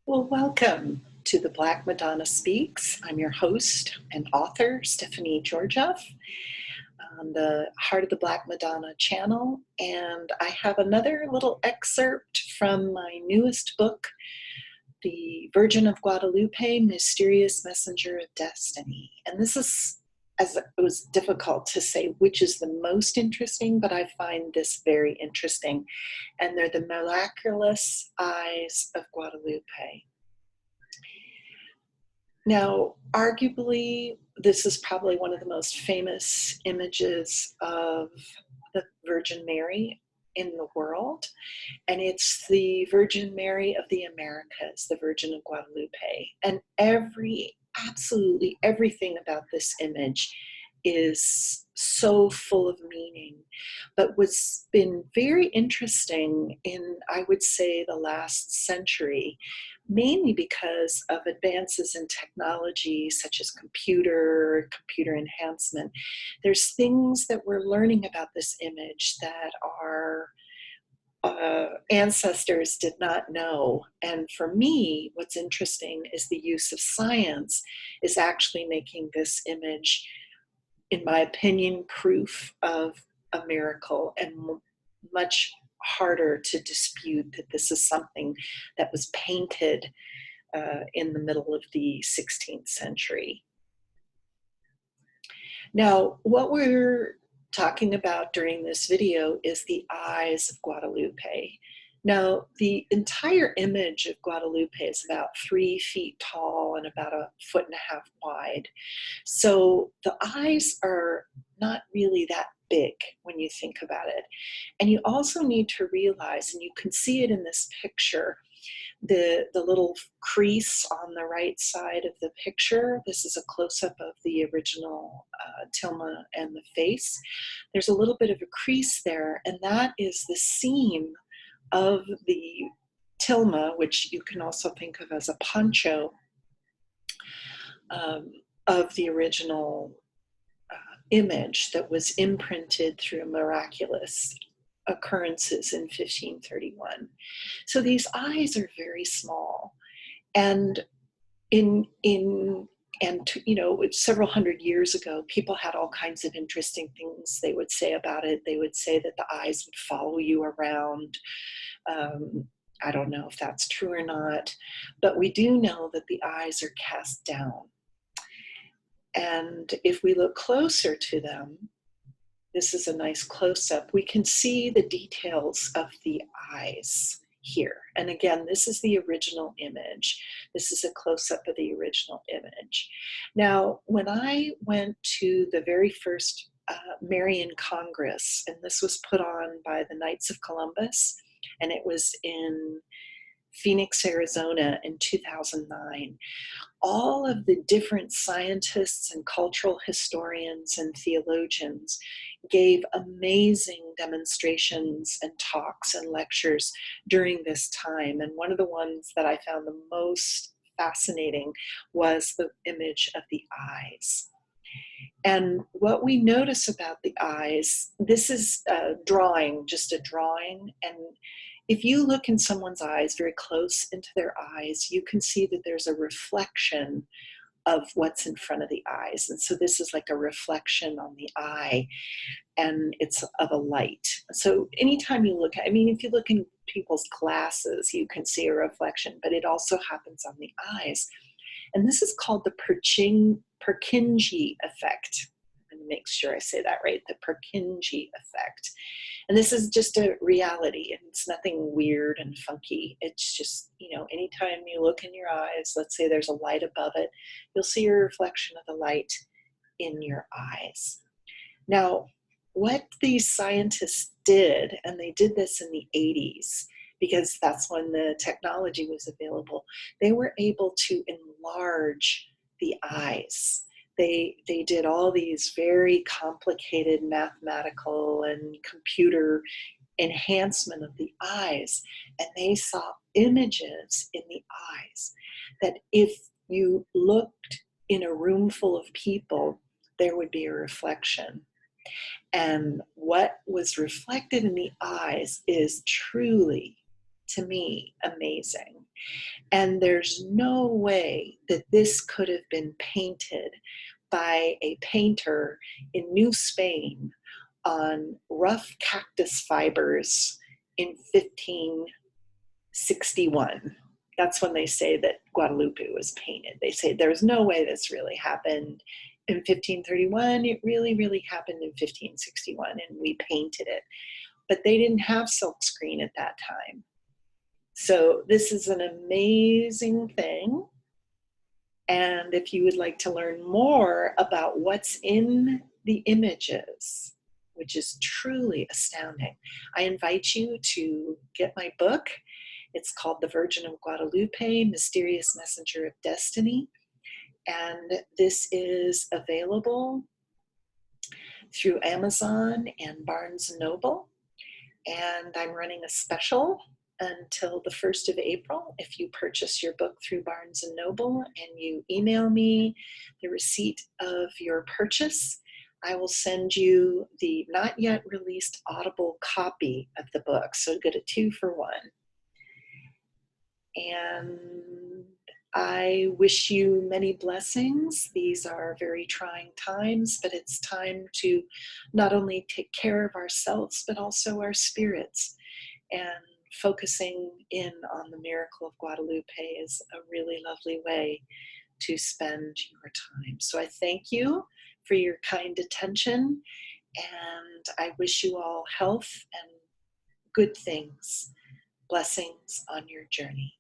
Well, welcome to the Black Madonna Speaks. I'm your host and author, Stephanie Georgieff, on the Heart of the Black Madonna channel. And I have another little excerpt from my newest book, The Virgin of Guadalupe, Mysterious Messenger of Destiny. And this is, as it was difficult to say which is the most interesting, but I find this very interesting. And they're the Miraculous Eyes of Guadalupe. Now, arguably, this is probably one of the most famous images of the Virgin Mary in the world, and it's the Virgin Mary of the Americas, the Virgin of Guadalupe. And absolutely everything about this image is so full of meaning. But what's been very interesting in, I would say, the last century, mainly because of advances in technology such as computer enhancement, there's things that we're learning about this image that our ancestors did not know. And for me, what's interesting is the use of science is actually making this image, in my opinion, proof of a miracle, and much harder to dispute that this is something that was painted in the middle of the 16th century. Now, what we're talking about during this video is the Eyes of Guadalupe. Now, the entire image of Guadalupe is about 3 feet tall and about 1.5 feet wide. So the eyes are not really that big when you think about it. And you also need to realize, and you can see it in this picture, the little crease on the right side of the picture. This is a close-up of the original tilma and the face. There's a little bit of a crease there, and that is the seam of the tilma, which you can also think of as a poncho, of the original image that was imprinted through miraculous occurrences in 1531. So these eyes are very small, and several hundred years ago, people had all kinds of interesting things they would say about it. They would say that the eyes would follow you around. I don't know if that's true or not, but we do know that the eyes are cast down. And if we look closer to them, this is a nice close-up, we can see the details of the eyes here. And again, this is the original image. This is a close-up of the original image. Now, when I went to the very first Marian Congress, and this was put on by the Knights of Columbus, and it was in Phoenix, Arizona in 2009, all of the different scientists and cultural historians and theologians gave amazing demonstrations and talks and lectures during this time. And one of the ones that I found the most fascinating was the image of the eyes. And what we notice about the eyes, this is a drawing, just a drawing, and if you look in someone's eyes, very close into their eyes, you can see that there's a reflection of what's in front of the eyes. And so this is like a reflection on the eye, and it's of a light. So anytime you look at, if you look in people's glasses, you can see a reflection, but it also happens on the eyes. And this is called the Purkinje effect. I'm going to make sure I say that right, the Purkinje effect. And this is just a reality, and it's nothing weird and funky. It's just, anytime you look in your eyes, let's say there's a light above it, you'll see a reflection of the light in your eyes. Now, what these scientists did, and they did this in the 80s, because that's when the technology was available, they were able to enlarge the eyes. They did all these very complicated mathematical and computer enhancement of the eyes, and they saw images in the eyes that if you looked in a room full of people, there would be a reflection. And what was reflected in the eyes is truly, to me, amazing. And there's no way that this could have been painted by a painter in New Spain on rough cactus fibers in 1561. That's when they say that Guadalupe was painted. They say there's no way this really happened in 1531. It really, really happened in 1561, and we painted it. But they didn't have silkscreen at that time. So this is an amazing thing. And if you would like to learn more about what's in the images, which is truly astounding, I invite you to get my book. It's called The Virgin of Guadalupe, Mysterious Messenger of Destiny. And this is available through Amazon and Barnes & Noble. And I'm running a special until the 1st of April. If you purchase your book through Barnes & Noble and you email me the receipt of your purchase, I will send you the not yet released Audible copy of the book. So you get a 2-for-1. And I wish you many blessings. These are very trying times, but it's time to not only take care of ourselves, but also our spirits. And focusing in on the miracle of Guadalupe is a really lovely way to spend your time. So I thank you for your kind attention, and I wish you all health and good things. Blessings on your journey.